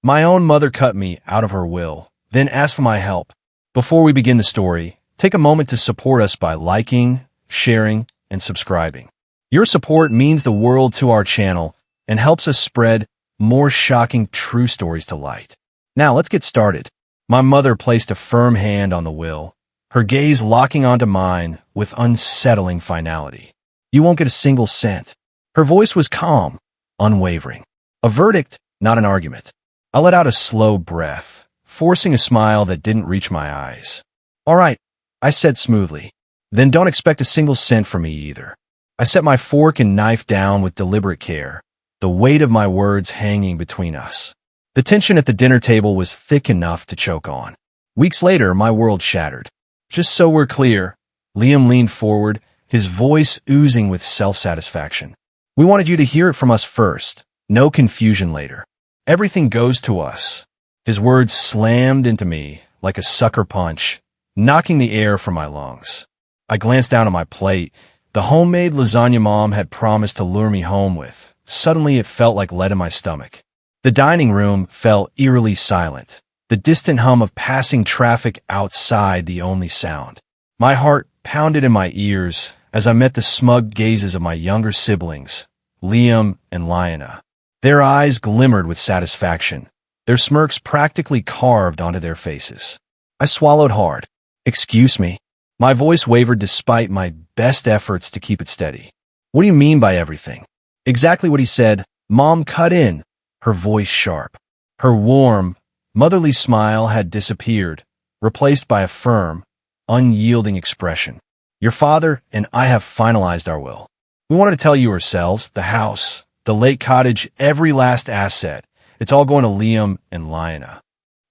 My own mother cut me out of her will, then asked for my help. Before we begin the story, take a moment to support us by liking, sharing, and subscribing. Your support means the world to our channel and helps us spread more shocking true stories to light. Now, let's get started. My mother placed a firm hand on the will, her gaze locking onto mine with unsettling finality. You won't get a single cent. Her voice was calm, unwavering. A verdict, not an argument. I let out a slow breath, forcing a smile that didn't reach my eyes. All right, I said smoothly. Then don't expect a single cent from me either. I set my fork and knife down with deliberate care, the weight of my words hanging between us. The tension at the dinner table was thick enough to choke on. Weeks later, my world shattered. Just so we're clear, Liam leaned forward, his voice oozing with self-satisfaction. We wanted you to hear it from us first. No confusion later. Everything goes to us. His words slammed into me like a sucker punch, knocking the air from my lungs. I glanced down at my plate. The homemade lasagna Mom had promised to lure me home with. Suddenly, it felt like lead in my stomach. The dining room fell eerily silent, the distant hum of passing traffic outside the only sound. My heart pounded in my ears as I met the smug gazes of my younger siblings, Liam and Lyanna. Their eyes glimmered with satisfaction, their smirks practically carved onto their faces. I swallowed hard. Excuse me. My voice wavered despite my best efforts to keep it steady. What do you mean by everything? Exactly what he said. Mom cut in, her voice sharp. Her warm, motherly smile had disappeared, replaced by a firm, unyielding expression. Your father and I have finalized our will. We wanted to tell you ourselves, the house, the lake cottage, every last asset. It's all going to Liam and Lyanna.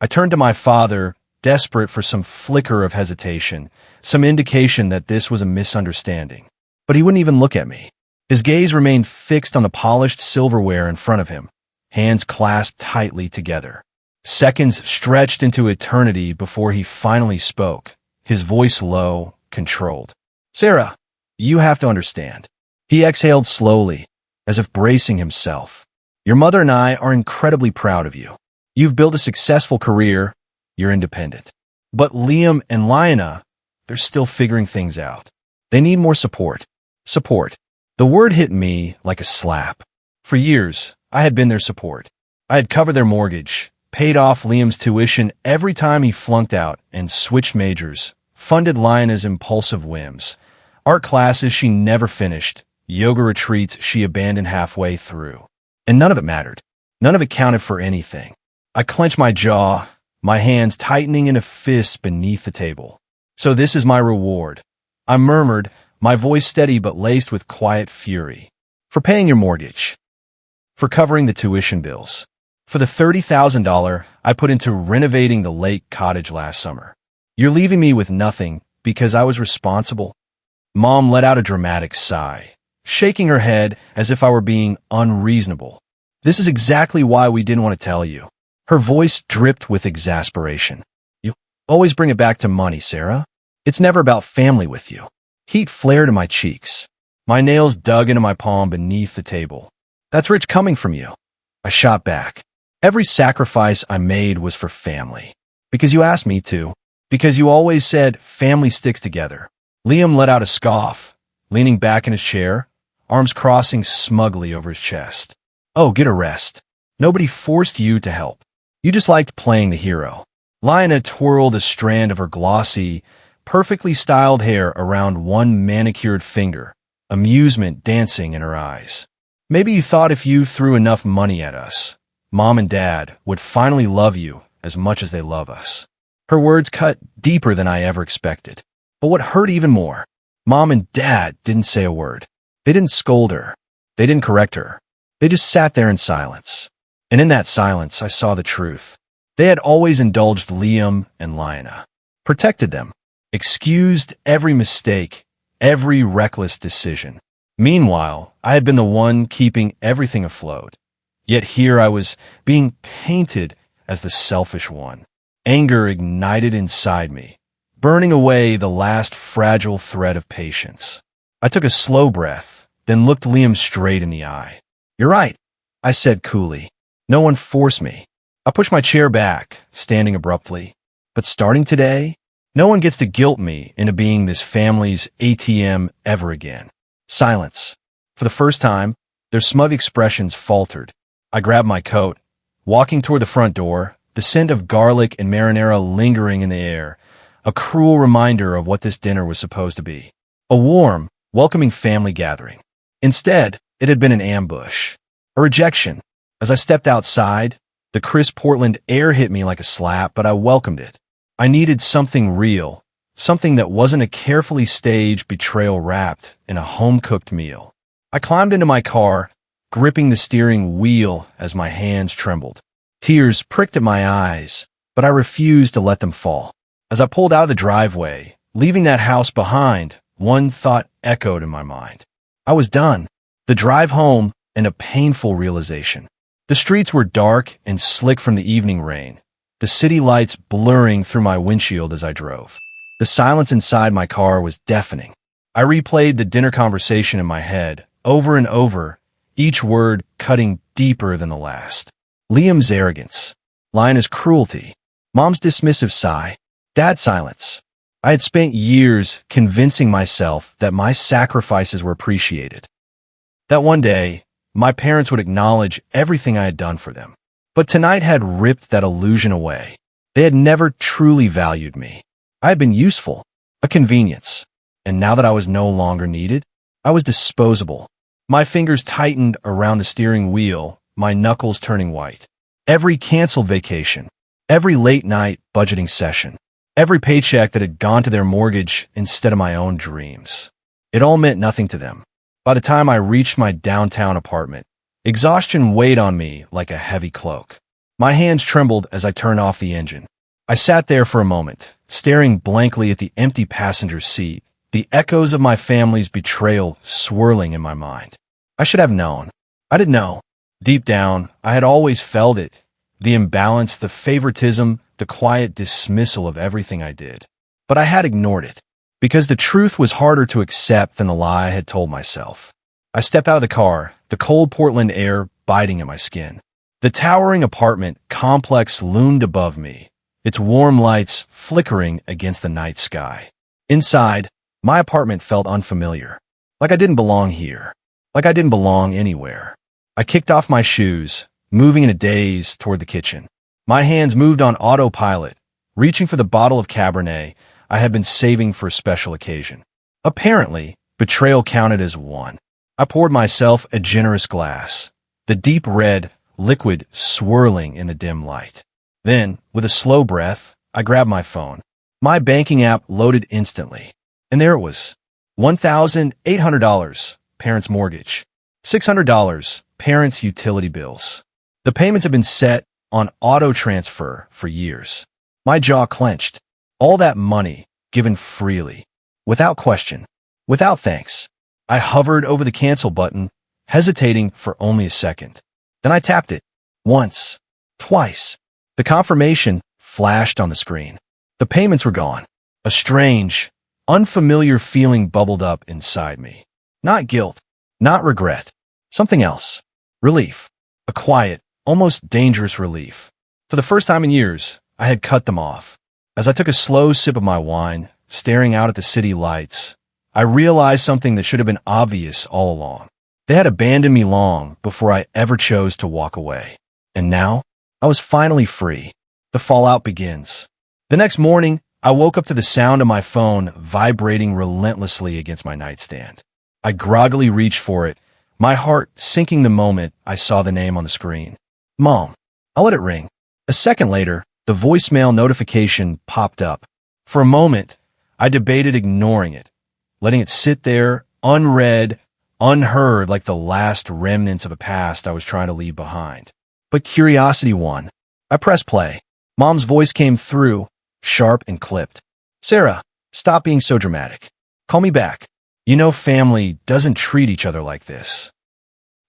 I turned to my father, desperate for some flicker of hesitation, some indication that this was a misunderstanding. But he wouldn't even look at me. His gaze remained fixed on the polished silverware in front of him, hands clasped tightly together. Seconds stretched into eternity before he finally spoke, his voice low, controlled. Sarah, you have to understand. He exhaled slowly, as if bracing himself. Your mother and I are incredibly proud of you. You've built a successful career. You're independent. But Liam and Lyanna, they're still figuring things out. They need more support. Support. The word hit me like a slap. For years, I had been their support. I had covered their mortgage, paid off Liam's tuition every time he flunked out and switched majors, funded Lyanna's impulsive whims, art classes she never finished, yoga retreats she abandoned halfway through. And none of it mattered. None of it counted for anything. I clenched my jaw, my hands tightening in a fist beneath the table. So this is my reward. I murmured, my voice steady but laced with quiet fury. For paying your mortgage. For covering the tuition bills. For the $30,000 I put into renovating the lake cottage last summer. You're leaving me with nothing because I was responsible. Mom let out a dramatic sigh, shaking her head as if I were being unreasonable. This is exactly why we didn't want to tell you. Her voice dripped with exasperation. You always bring it back to money, Sarah. It's never about family with you. Heat flared in my cheeks. My nails dug into my palm beneath the table. That's rich coming from you. I shot back. Every sacrifice I made was for family. Because you asked me to. Because you always said family sticks together. Liam let out a scoff, leaning back in his chair, arms crossing smugly over his chest. Oh, get a rest. Nobody forced you to help. You just liked playing the hero. Lyanna twirled a strand of her glossy, perfectly styled hair around one manicured finger, amusement dancing in her eyes. Maybe you thought if you threw enough money at us, Mom and Dad would finally love you as much as they love us. Her words cut deeper than I ever expected. But what hurt even more, Mom and Dad didn't say a word. They didn't scold her. They didn't correct her. They just sat there in silence. And in that silence, I saw the truth. They had always indulged Liam and Lyanna, protected them, excused every mistake, every reckless decision. Meanwhile, I had been the one keeping everything afloat. Yet here I was being painted as the selfish one. Anger ignited inside me, burning away the last fragile thread of patience. I took a slow breath, then looked Liam straight in the eye. You're right, I said coolly. No one forced me. I pushed my chair back, standing abruptly. But starting today, no one gets to guilt me into being this family's ATM ever again. Silence. For the first time, their smug expressions faltered. I grabbed my coat, walking toward the front door, the scent of garlic and marinara lingering in the air, a cruel reminder of what this dinner was supposed to be. A warm, welcoming family gathering. Instead, it had been an ambush. A rejection. As I stepped outside, the crisp Portland air hit me like a slap, but I welcomed it. I needed something real, something that wasn't a carefully staged betrayal wrapped in a home-cooked meal. I climbed into my car, gripping the steering wheel as my hands trembled. Tears pricked at my eyes, but I refused to let them fall. As I pulled out of the driveway, leaving that house behind, one thought echoed in my mind. I was done. The drive home and a painful realization. The streets were dark and slick from the evening rain, the city lights blurring through my windshield as I drove. The silence inside my car was deafening. I replayed the dinner conversation in my head, over and over, each word cutting deeper than the last. Liam's arrogance. Lina's cruelty. Mom's dismissive sigh. Dad's silence. I had spent years convincing myself that my sacrifices were appreciated. That one day, my parents would acknowledge everything I had done for them. But tonight had ripped that illusion away. They had never truly valued me. I had been useful, a convenience. And now that I was no longer needed, I was disposable. My fingers tightened around the steering wheel, my knuckles turning white. Every canceled vacation, every late-night budgeting session, every paycheck that had gone to their mortgage instead of my own dreams. It all meant nothing to them. By the time I reached my downtown apartment, exhaustion weighed on me like a heavy cloak. My hands trembled as I turned off the engine. I sat there for a moment, staring blankly at the empty passenger seat, the echoes of my family's betrayal swirling in my mind. I should have known. I didn't know. Deep down, I had always felt it, the imbalance, the favoritism, the quiet dismissal of everything I did. But I had ignored it, because the truth was harder to accept than the lie I had told myself. I stepped out of the car, the cold Portland air biting at my skin. The towering apartment complex loomed above me, its warm lights flickering against the night sky. Inside, my apartment felt unfamiliar, like I didn't belong here, like I didn't belong anywhere. I kicked off my shoes, moving in a daze toward the kitchen. My hands moved on autopilot, reaching for the bottle of Cabernet I had been saving for a special occasion. Apparently, betrayal counted as one. I poured myself a generous glass, the deep red liquid swirling in the dim light. Then, with a slow breath, I grabbed my phone. My banking app loaded instantly. And there it was. $1,800, parents' mortgage. $600, parents' utility bills. The payments had been set on auto transfer for years. My jaw clenched. All that money given freely, without question, without thanks. I hovered over the cancel button, hesitating for only a second. Then I tapped it. Once. Twice. The confirmation flashed on the screen. The payments were gone. A strange, unfamiliar feeling bubbled up inside me. Not guilt, not regret. Something else. Relief. A quiet, almost dangerous relief. For the first time in years, I had cut them off. As I took a slow sip of my wine, staring out at the city lights, I realized something that should have been obvious all along. They had abandoned me long before I ever chose to walk away. And now, I was finally free. The fallout begins. The next morning, I woke up to the sound of my phone vibrating relentlessly against my nightstand. I groggily reached for it, my heart sinking the moment I saw the name on the screen. Mom. I let it ring. A second later, the voicemail notification popped up. For a moment, I debated ignoring it, letting it sit there, unread, unheard, like the last remnants of a past I was trying to leave behind. But curiosity won. I pressed play. Mom's voice came through, sharp and clipped. Sarah, stop being so dramatic. Call me back. You know family doesn't treat each other like this.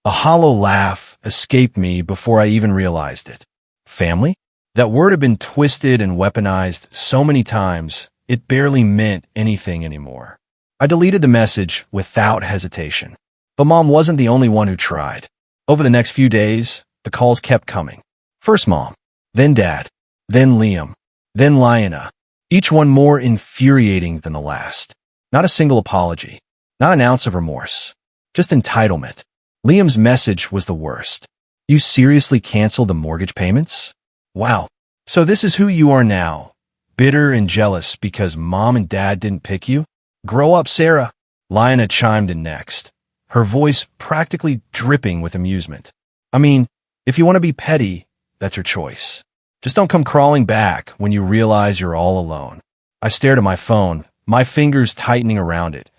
A hollow laugh escaped me before I even realized it. Family? That word had been twisted and weaponized so many times, it barely meant anything anymore. I deleted the message without hesitation. But Mom wasn't the only one who tried. Over the next few days, the calls kept coming. First Mom. then Dad, then Liam, then Lyanna, each one more infuriating than the last. Not a single apology, not an ounce of remorse, just entitlement. Liam's message was the worst. You seriously canceled the mortgage payments? Wow. So this is who you are now, bitter and jealous because Mom and Dad didn't pick you? Grow up, Sarah. Lyanna chimed in next, her voice practically dripping with amusement. I mean, if you want to be petty, that's your choice. Just don't come crawling back when you realize you're all alone. I stared at my phone, my fingers tightening around it,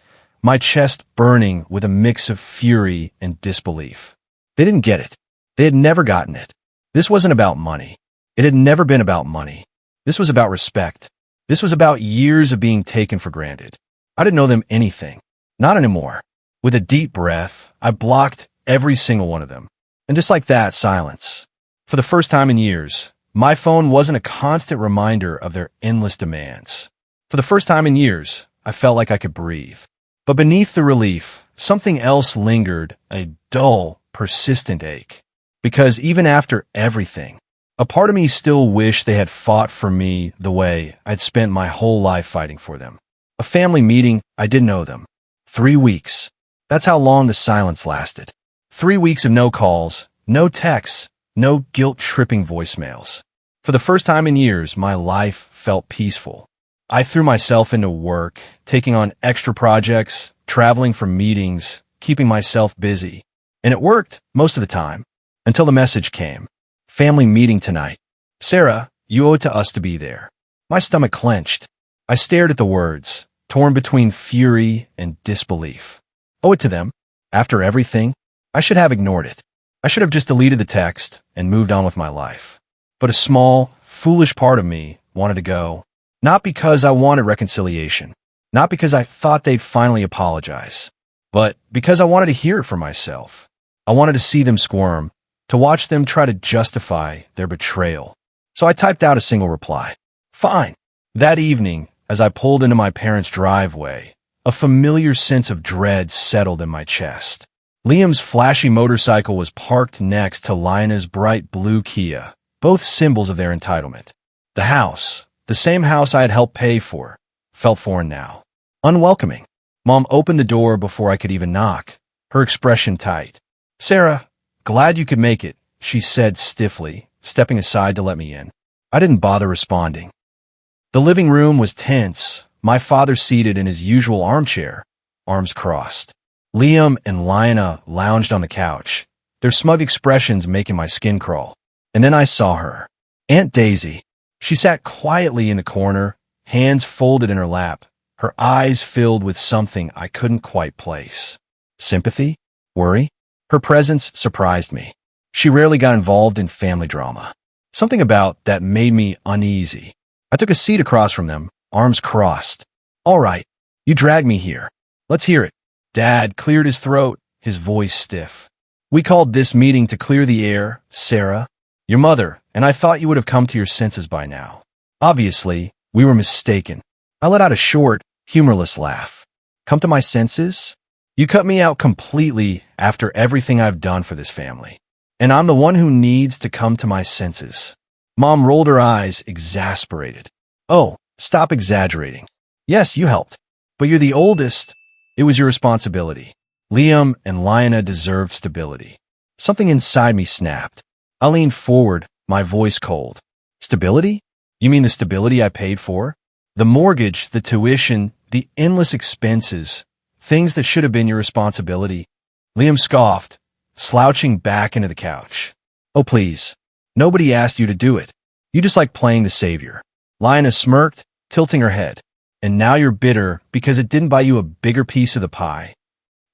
my chest burning with a mix of fury and disbelief. They didn't get it. They had never gotten it. This wasn't about money. It had never been about money. This was about respect. This was about years of being taken for granted. I didn't owe them anything. Not anymore. With a deep breath, I blocked every single one of them. And just like that, silence. For the first time in years, my phone wasn't a constant reminder of their endless demands. For the first time in years, I felt like I could breathe. But beneath the relief, something else lingered, a dull, persistent ache. Because even after everything, a part of me still wished they had fought for me the way I'd spent my whole life fighting for them. A family meeting, I didn't owe them. 3 weeks. That's how long the silence lasted. 3 weeks of no calls, no texts, no guilt-tripping voicemails. For the first time in years, my life felt peaceful. I threw myself into work, taking on extra projects, traveling for meetings, keeping myself busy. And it worked most of the time, until the message came. Family meeting tonight. Sarah, you owe it to us to be there. My stomach clenched. I stared at the words, torn between fury and disbelief. Owe it to them? After everything? I should have ignored it. I should have just deleted the text and moved on with my life. But a small, foolish part of me wanted to go. Not because I wanted reconciliation. Not because I thought they'd finally apologize. But because I wanted to hear it for myself. I wanted to see them squirm, to watch them try to justify their betrayal. So I typed out a single reply. Fine. That evening, as I pulled into my parents' driveway, a familiar sense of dread settled in my chest. Liam's flashy motorcycle was parked next to Lyanna's bright blue Kia, both symbols of their entitlement. The house, the same house I had helped pay for, felt foreign now. Unwelcoming. Mom opened the door before I could even knock, her expression tight. Sarah, glad you could make it, she said stiffly, stepping aside to let me in. I didn't bother responding. The living room was tense, my father seated in his usual armchair, arms crossed. Liam and Lyanna lounged on the couch, their smug expressions making my skin crawl. And then I saw her. Aunt Daisy. She sat quietly in the corner, hands folded in her lap, her eyes filled with something I couldn't quite place. Sympathy? Worry? Her presence surprised me. She rarely got involved in family drama. Something about that made me uneasy. I took a seat across from them, arms crossed. All right, you dragged me here. Let's hear it. Dad cleared his throat, his voice stiff. We called this meeting to clear the air, Sarah. Your mother, and I thought you would have come to your senses by now. Obviously, we were mistaken. I let out a short, humorless laugh. Come to my senses? You cut me out completely after everything I've done for this family. And I'm the one who needs to come to my senses. Mom rolled her eyes, exasperated. Oh, stop exaggerating. Yes, you helped. But you're the oldest. It was your responsibility. Liam and Lyanna deserved stability. Something inside me snapped. I leaned forward, my voice cold. Stability? You mean the stability I paid for? The mortgage, the tuition, the endless expenses, things that should have been your responsibility. Liam scoffed, slouching back into the couch. Oh, please. Nobody asked you to do it. You just like playing the savior. Lyanna smirked, tilting her head. And now you're bitter because it didn't buy you a bigger piece of the pie.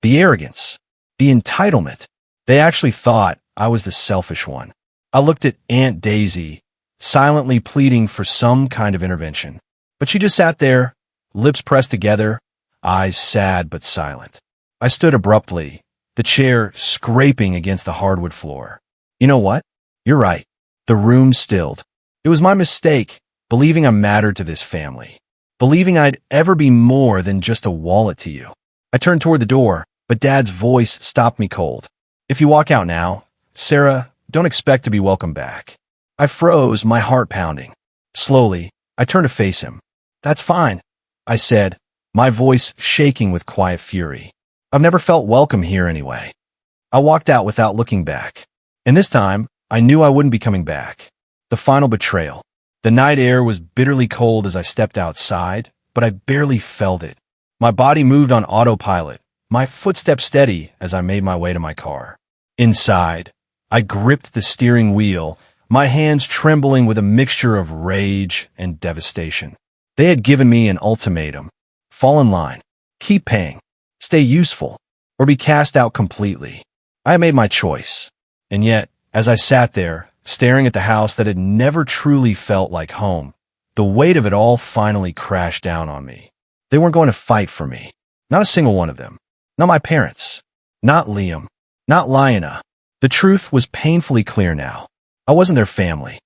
The arrogance. The entitlement. They actually thought I was the selfish one. I looked at Aunt Daisy, silently pleading for some kind of intervention. But she just sat there, lips pressed together, eyes sad but silent. I stood abruptly, the chair scraping against the hardwood floor. You know what? You're right. The room stilled. It was my mistake, believing I mattered to this family. Believing I'd ever be more than just a wallet to you. I turned toward the door, but Dad's voice stopped me cold. If you walk out now, Sarah, don't expect to be welcome back. I froze, my heart pounding. Slowly, I turned to face him. "That's fine," I said, my voice shaking with quiet fury. "I've never felt welcome here anyway." I walked out without looking back. And this time, I knew I wouldn't be coming back. The final betrayal. The night air was bitterly cold as I stepped outside, but I barely felt it. My body moved on autopilot, my footsteps steady as I made my way to my car. Inside, I gripped the steering wheel, my hands trembling with a mixture of rage and devastation. They had given me an ultimatum. Fall in line, keep paying, stay useful, or be cast out completely. I made my choice. And yet, as I sat there, staring at the house that had never truly felt like home, the weight of it all finally crashed down on me. They weren't going to fight for me. Not a single one of them. Not my parents. Not Liam. Not Lyanna. The truth was painfully clear now. I wasn't their family.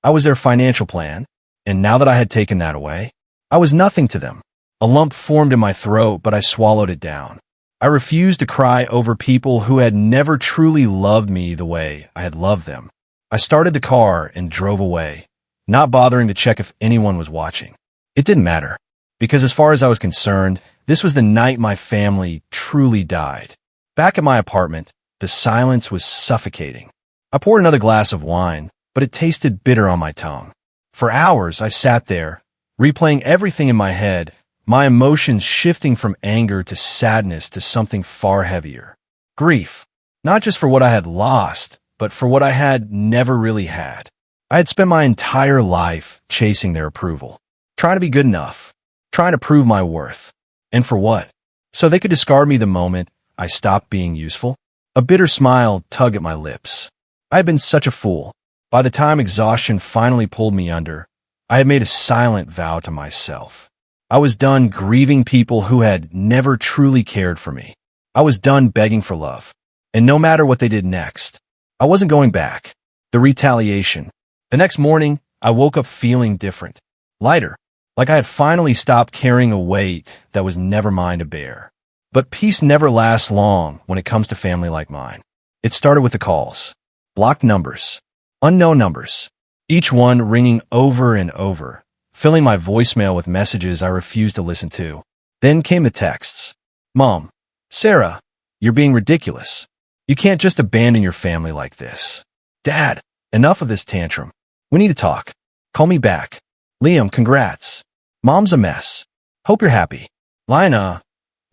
I was their financial plan, and now that I had taken that away, I was nothing to them. A lump formed in my throat, but I swallowed it down. I refused to cry over people who had never truly loved me the way I had loved them. I started the car and drove away, not bothering to check if anyone was watching. It didn't matter, because as far as I was concerned, this was the night my family truly died. Back at my apartment, the silence was suffocating. I poured another glass of wine, but it tasted bitter on my tongue. For hours, I sat there, replaying everything in my head, my emotions shifting from anger to sadness to something far heavier. Grief, not just for what I had lost, but for what I had never really had. I had spent my entire life chasing their approval, trying to be good enough, trying to prove my worth. And for what? So they could discard me the moment I stopped being useful? A bitter smile tugged at my lips. I had been such a fool. By the time exhaustion finally pulled me under, I had made a silent vow to myself. I was done grieving people who had never truly cared for me. I was done begging for love. And no matter what they did next, I wasn't going back. The retaliation. The next morning, I woke up feeling different. Lighter. Like I had finally stopped carrying a weight that was never mine to bear. But peace never lasts long when it comes to family like mine. It started with the calls. Blocked numbers. Unknown numbers. Each one ringing over and over, filling my voicemail with messages I refused to listen to. Then came the texts. "Mom, Sarah, you're being ridiculous. You can't just abandon your family like this. Dad, enough of this tantrum. We need to talk. Call me back. Liam, congrats. Mom's a mess. Hope you're happy. Lyanna,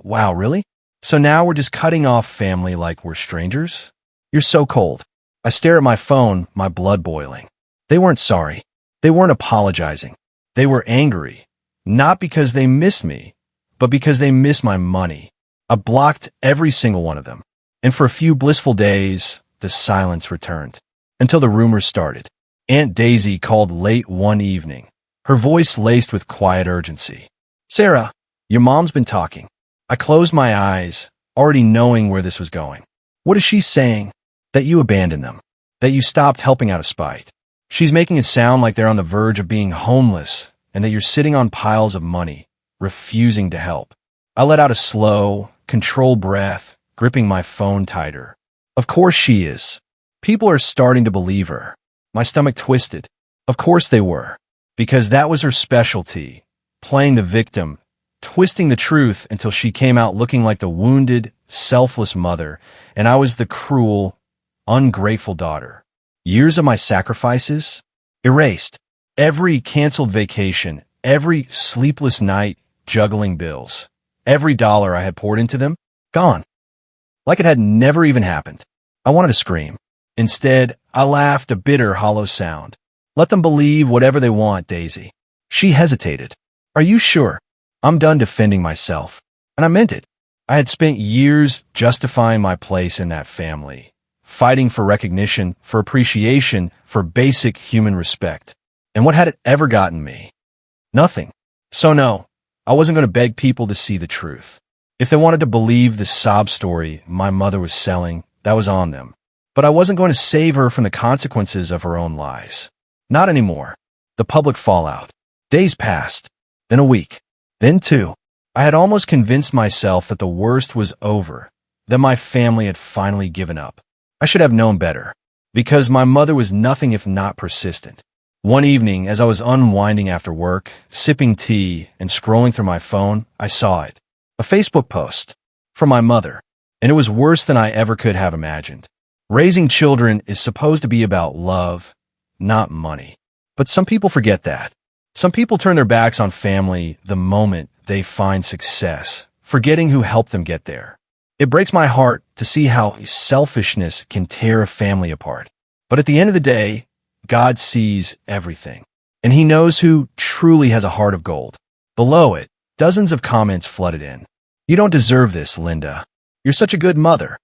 wow, really? So now we're just cutting off family like we're strangers? You're so cold." I stare at my phone, my blood boiling. They weren't sorry. They weren't apologizing. They were angry. Not because they missed me, but because they missed my money. I blocked every single one of them. And for a few blissful days, the silence returned. Until the rumors started. Aunt Daisy called late one evening, her voice laced with quiet urgency. "Sarah, your mom's been talking." I closed my eyes, already knowing where this was going. "What is she saying?" "That you abandoned them. That you stopped helping out of spite. She's making it sound like they're on the verge of being homeless and that you're sitting on piles of money, refusing to help." I let out a slow, controlled breath, gripping my phone tighter. Of course she is. People are starting to believe her. My stomach twisted. Of course they were. Because that was her specialty, playing the victim, twisting the truth until she came out looking like the wounded, selfless mother, and I was the cruel, ungrateful daughter. Years of my sacrifices? Erased. Every canceled vacation, every sleepless night juggling bills, every dollar I had poured into them, gone. Like it had never even happened. I wanted to scream. Instead, I laughed a bitter, hollow sound. "Let them believe whatever they want, Daisy." She hesitated. "Are you sure?" "I'm done defending myself." And I meant it. I had spent years justifying my place in that family, fighting for recognition, for appreciation, for basic human respect. And what had it ever gotten me? Nothing. So no, I wasn't going to beg people to see the truth. If they wanted to believe the sob story my mother was selling, that was on them. But I wasn't going to save her from the consequences of her own lies. Not anymore. The public fallout. Days passed. Then a week. Then two. I had almost convinced myself that the worst was over, that my family had finally given up. I should have known better. because my mother was nothing if not persistent. One evening, as I was unwinding after work, sipping tea and scrolling through my phone, I saw it. A Facebook post from my mother, and it was worse than I ever could have imagined. Raising children is supposed to be about love, not money. But some people forget that. Some people turn their backs on family the moment they find success, forgetting who helped them get there. It breaks my heart to see how selfishness can tear a family apart. But at the end of the day, God sees everything, and He knows who truly has a heart of gold. Below it, dozens of comments flooded in. You don't deserve this, Linda. You're such a good mother.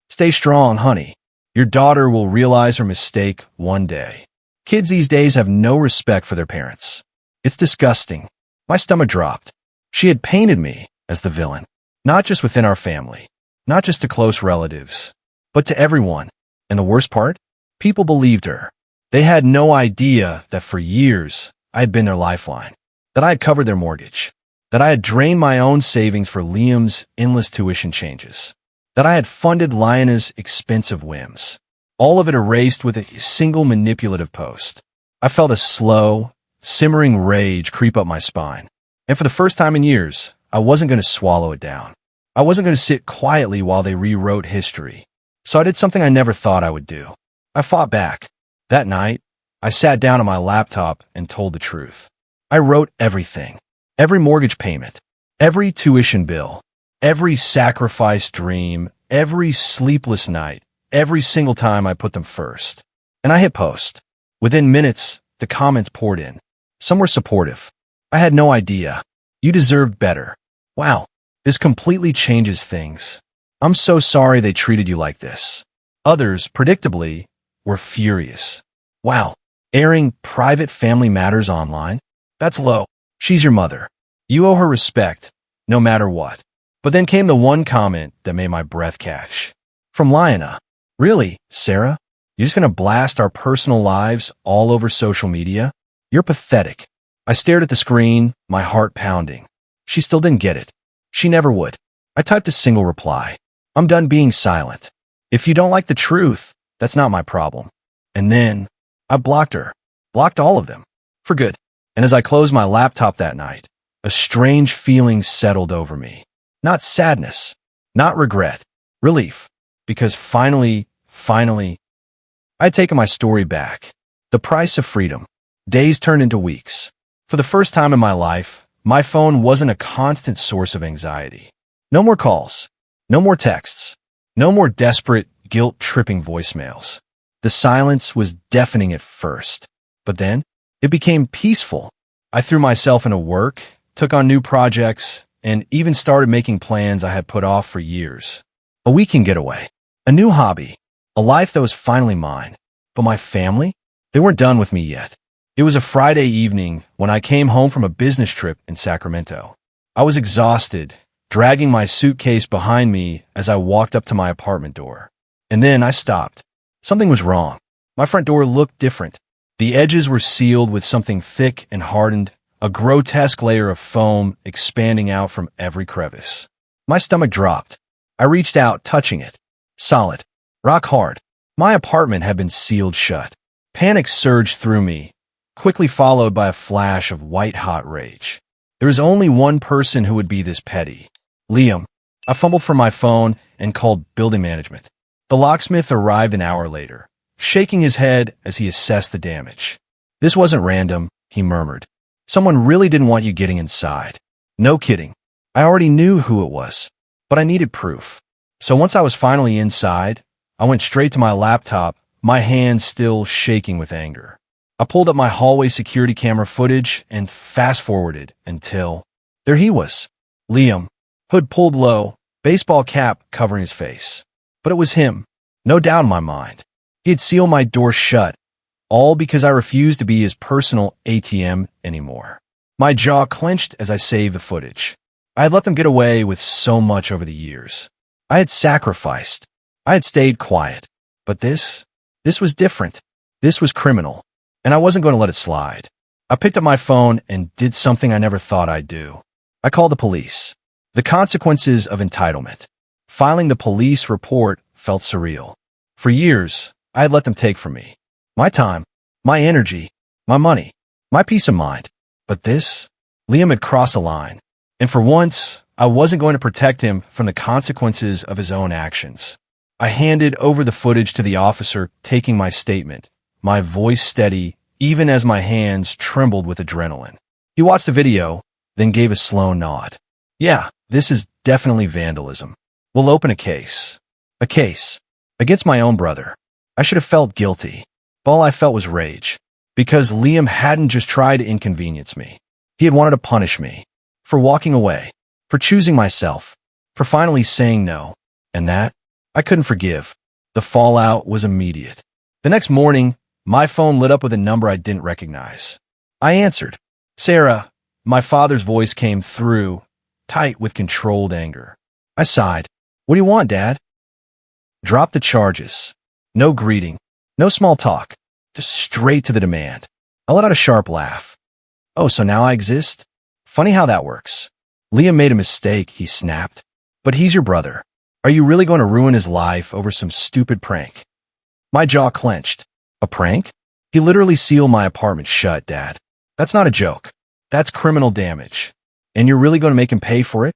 Stay strong, honey. Your daughter will realize her mistake one day. Kids these days have no respect for their parents. It's disgusting. My stomach dropped. She had painted me as the villain, not just within our family, not just to close relatives, but to everyone. And the worst part? People believed her. They had no idea that for years I had been their lifeline, that I had covered their mortgage, that I had drained my own savings for Liam's endless tuition changes, that I had funded Lionel's expensive whims. All of it erased with a single manipulative post. I felt a slow, simmering rage creep up my spine. And for the first time in years, I wasn't going to swallow it down. I wasn't going to sit quietly while they rewrote history. So I did something I never thought I would do. I fought back. That night, I sat down on my laptop and told the truth. I wrote everything. Every mortgage payment. Every tuition bill. Every sacrificed dream. Every sleepless night. Every single time I put them first. And I hit post. Within minutes, the comments poured in. Some were supportive. I had no idea. You deserved better. Wow, this completely changes things. I'm so sorry they treated you like this. Others, predictably, were furious. Wow, airing private family matters online? That's low. She's your mother. You owe her respect, no matter what. But then came the one comment that made my breath catch. From Liana. Really, Sarah? You're just going to blast our personal lives all over social media? You're pathetic. I stared at the screen, my heart pounding. She still didn't get it. She never would. I typed a single reply. I'm done being silent. If you don't like the truth, that's not my problem. And then I blocked her. Blocked all of them. For good. And as I closed my laptop that night, a strange feeling settled over me. Not sadness. Not regret. Relief. Because finally, I had taken my story back. The price of freedom. Days turned into weeks. For the first time in my life, my phone wasn't a constant source of anxiety. No more calls. No more texts. No more desperate, guilt-tripping voicemails. The silence was deafening at first. But then, it became peaceful. I threw myself into work, took on new projects, and even started making plans I had put off for years. A weekend getaway. A new hobby. A life that was finally mine. But my family? They weren't done with me yet. It was a Friday evening when I came home from a business trip in Sacramento. I was exhausted, dragging my suitcase behind me as I walked up to my apartment door. And then I stopped. Something was wrong. My front door looked different. The edges were sealed with something thick and hardened, a grotesque layer of foam expanding out from every crevice. My stomach dropped. I reached out, touching it. Solid. Rock hard. My apartment had been sealed shut. Panic surged through me, quickly followed by a flash of white-hot rage. There was only one person who would be this petty. Liam. I fumbled for my phone and called building management. The locksmith arrived an hour later, shaking his head as he assessed the damage. This wasn't random, he murmured. Someone really didn't want you getting inside. No kidding. I already knew who it was, but I needed proof. So once I was finally inside, I went straight to my laptop, my hands still shaking with anger. I pulled up my hallway security camera footage and fast-forwarded until... there he was. Liam. Hood pulled low, baseball cap covering his face. But it was him. No doubt in my mind. He had sealed my door shut, all because I refused to be his personal ATM anymore. My jaw clenched as I saved the footage. I had let them get away with so much over the years. I had sacrificed. I had stayed quiet. But this was different. This was criminal. And I wasn't going to let it slide. I picked up my phone and did something I never thought I'd do. I called the police. The consequences of entitlement. Filing the police report felt surreal. For years, I had let them take from me. My time, my energy, my money, my peace of mind. But this? Liam had crossed a line. And for once, I wasn't going to protect him from the consequences of his own actions. I handed over the footage to the officer, taking my statement, my voice steady, even as my hands trembled with adrenaline. He watched the video, then gave a slow nod. Yeah, this is definitely vandalism. We'll open a case. A case. Against my own brother. I should have felt guilty. All I felt was rage. Because Liam hadn't just tried to inconvenience me. He had wanted to punish me. For walking away. For choosing myself. For finally saying no. And that? I couldn't forgive. The fallout was immediate. The next morning, my phone lit up with a number I didn't recognize. I answered. Sarah. My father's voice came through, tight with controlled anger. I sighed. What do you want, Dad? Drop the charges. No greeting. No small talk. Just straight to the demand. I let out a sharp laugh. Oh, so now I exist? Funny how that works. Liam made a mistake, he snapped. But he's your brother. Are you really going to ruin his life over some stupid prank? My jaw clenched. A prank? He literally sealed my apartment shut, Dad. That's not a joke. That's criminal damage. And you're really going to make him pay for it?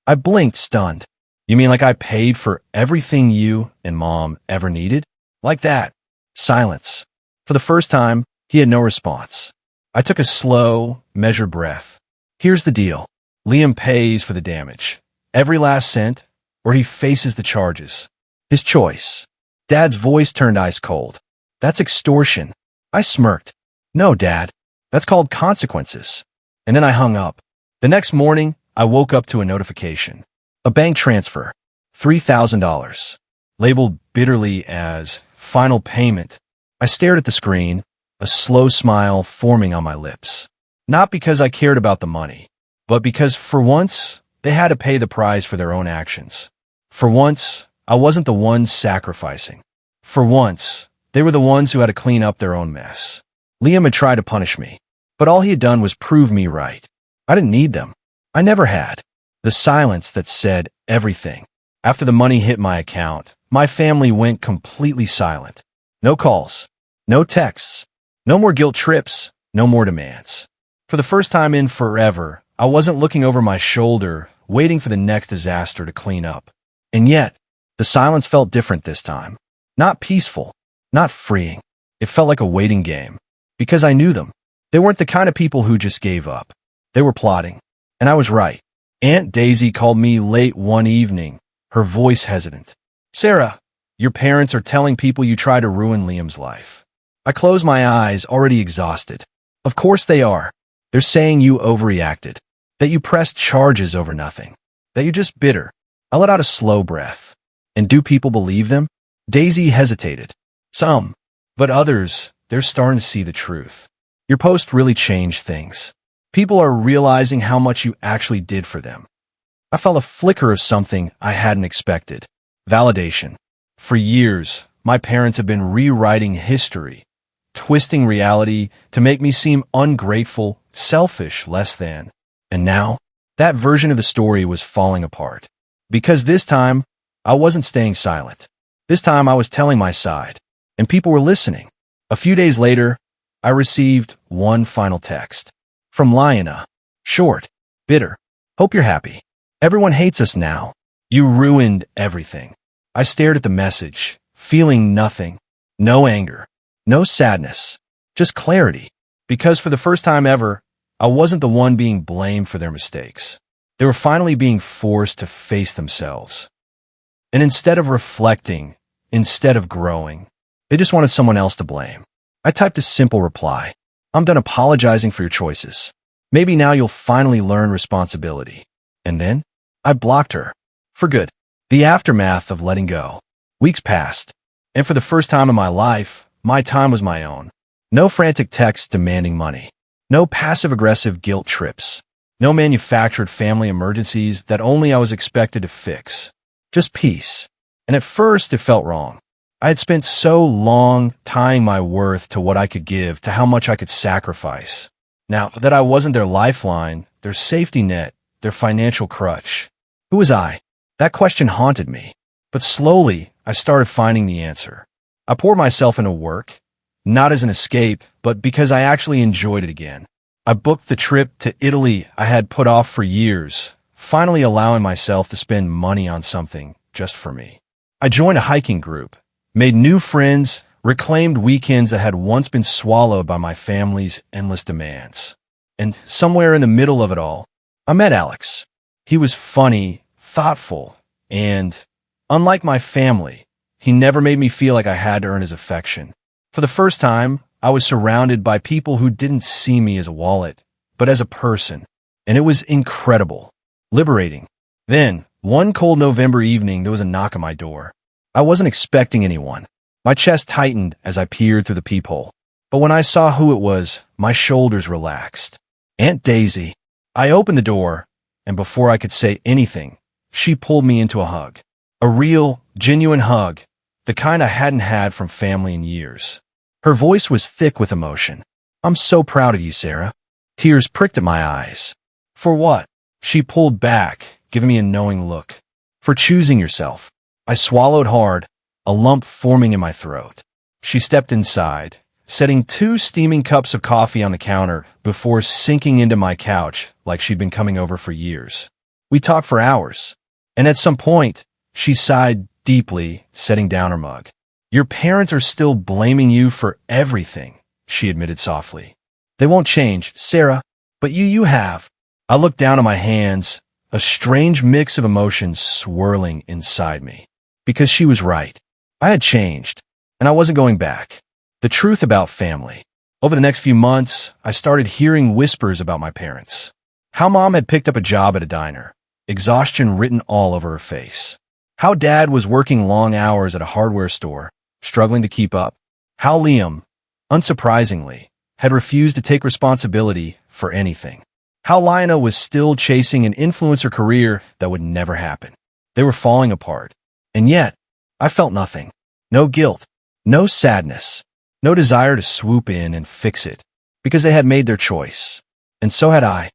I blinked, stunned. You mean like I paid for everything you and Mom ever needed? Like that. Silence. For the first time, he had no response. I took a slow, measured breath. Here's the deal. Liam pays for the damage. Every last cent, or he faces the charges. His choice. Dad's voice turned ice cold. That's extortion. I smirked. No, Dad. That's called consequences. And then I hung up. The next morning, I woke up to a notification. A bank transfer. $3,000. Labeled bitterly as final payment. I stared at the screen, a slow smile forming on my lips. Not because I cared about the money, but because for once, they had to pay the price for their own actions. For once, I wasn't the one sacrificing. For once, they were the ones who had to clean up their own mess. Liam had tried to punish me, but all he had done was prove me right. I didn't need them. I never had. The silence that said everything. After the money hit my account, my family went completely silent. No calls, no texts, no more guilt trips, no more demands. For the first time in forever, I wasn't looking over my shoulder, waiting for the next disaster to clean up. And yet, the silence felt different this time. Not peaceful, not freeing. It felt like a waiting game. Because I knew them. They weren't the kind of people who just gave up. They were plotting. And I was right. Aunt Daisy called me late one evening, her voice hesitant. Sarah, your parents are telling people you tried to ruin Liam's life. I closed my eyes, already exhausted. Of course they are. They're saying you overreacted. That you pressed charges over nothing. That you're just bitter. I let out a slow breath. And do people believe them? Daisy hesitated. Some. But others, they're starting to see the truth. Your post really changed things. People are realizing how much you actually did for them. I felt a flicker of something I hadn't expected. Validation. For years, my parents have been rewriting history, twisting reality to make me seem ungrateful, selfish, less than. And now, that version of the story was falling apart. Because this time, I wasn't staying silent. This time I was telling my side, and people were listening. A few days later, I received one final text. From Liana. Short. Bitter. Hope you're happy. Everyone hates us now. You ruined everything. I stared at the message, feeling nothing. No anger. No sadness. Just clarity. Because for the first time ever, I wasn't the one being blamed for their mistakes. They were finally being forced to face themselves. And instead of reflecting, instead of growing, they just wanted someone else to blame. I typed a simple reply. I'm done apologizing for your choices. Maybe now you'll finally learn responsibility. And then, I blocked her. For good. The aftermath of letting go. Weeks passed. And for the first time in my life, my time was my own. No frantic texts demanding money. No passive-aggressive guilt trips. No manufactured family emergencies that only I was expected to fix. Just peace. And at first, it felt wrong. I had spent so long tying my worth to what I could give, to how much I could sacrifice. Now that I wasn't their lifeline, their safety net, their financial crutch. Who was I? That question haunted me. But slowly, I started finding the answer. I poured myself into work, not as an escape, but because I actually enjoyed it again. I booked the trip to Italy I had put off for years, finally allowing myself to spend money on something just for me. I joined a hiking group, made new friends, reclaimed weekends that had once been swallowed by my family's endless demands. And somewhere in the middle of it all, I met Alex. He was funny, thoughtful, and, unlike my family, he never made me feel like I had to earn his affection. For the first time, I was surrounded by people who didn't see me as a wallet, but as a person, and it was incredible, liberating. Then, one cold November evening, there was a knock on my door. I wasn't expecting anyone. My chest tightened as I peered through the peephole. But when I saw who it was, my shoulders relaxed. Aunt Daisy. I opened the door, and before I could say anything, she pulled me into a hug. A real, genuine hug, the kind I hadn't had from family in years. Her voice was thick with emotion. "I'm so proud of you, Sarah." Tears pricked at my eyes. "For what?" She pulled back, giving me a knowing look. "For choosing yourself." I swallowed hard, a lump forming in my throat. She stepped inside, setting 2 steaming cups of coffee on the counter before sinking into my couch like she'd been coming over for years. We talked for hours, and at some point, she sighed deeply, setting down her mug. "Your parents are still blaming you for everything," she admitted softly. "They won't change, Sarah, but you have." I looked down at my hands, a strange mix of emotions swirling inside me. Because she was right. I had changed, and I wasn't going back. The truth about family. Over the next few months, I started hearing whispers about my parents. How Mom had picked up a job at a diner, exhaustion written all over her face. How Dad was working long hours at a hardware store, struggling to keep up. How Liam, unsurprisingly, had refused to take responsibility for anything. How Lina was still chasing an influencer career that would never happen. They were falling apart. And yet, I felt nothing. No guilt, no sadness, no desire to swoop in and fix it, because they had made their choice. And so had I.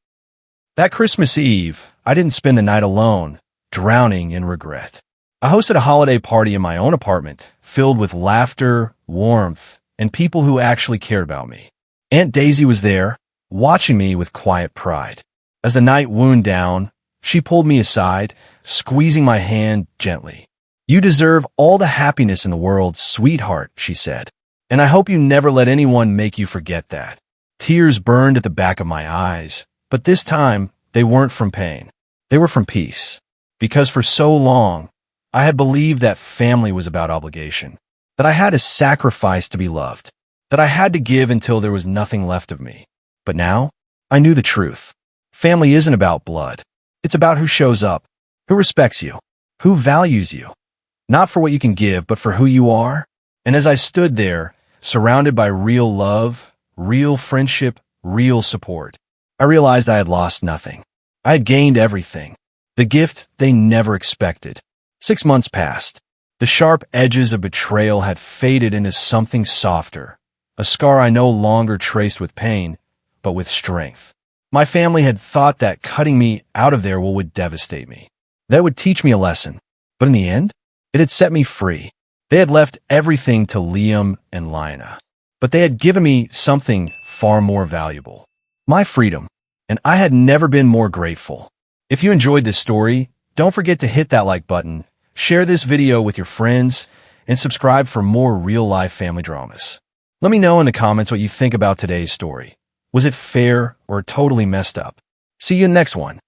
That Christmas Eve, I didn't spend the night alone, drowning in regret. I hosted a holiday party in my own apartment, filled with laughter, warmth, and people who actually cared about me. Aunt Daisy was there, watching me with quiet pride. As the night wound down, she pulled me aside, squeezing my hand gently. "You deserve all the happiness in the world, sweetheart," she said. "And I hope you never let anyone make you forget that." Tears burned at the back of my eyes, but this time they weren't from pain. They were from peace. Because for so long, I had believed that family was about obligation, that I had to sacrifice to be loved, that I had to give until there was nothing left of me. But now, I knew the truth. Family isn't about blood. It's about who shows up, who respects you, who values you. Not for what you can give, but for who you are. And as I stood there, surrounded by real love, real friendship, real support, I realized I had lost nothing. I had gained everything. The gift they never expected. 6 months passed. The sharp edges of betrayal had faded into something softer, a scar I no longer traced with pain, but with strength. My family had thought that cutting me out of there would devastate me. That would teach me a lesson. But in the end, it had set me free. They had left everything to Liam and Lina. But they had given me something far more valuable. My freedom. And I had never been more grateful. If you enjoyed this story, don't forget to hit that like button, share this video with your friends, and subscribe for more real-life family dramas. Let me know in the comments what you think about today's story. Was it fair or totally messed up? See you in the next one.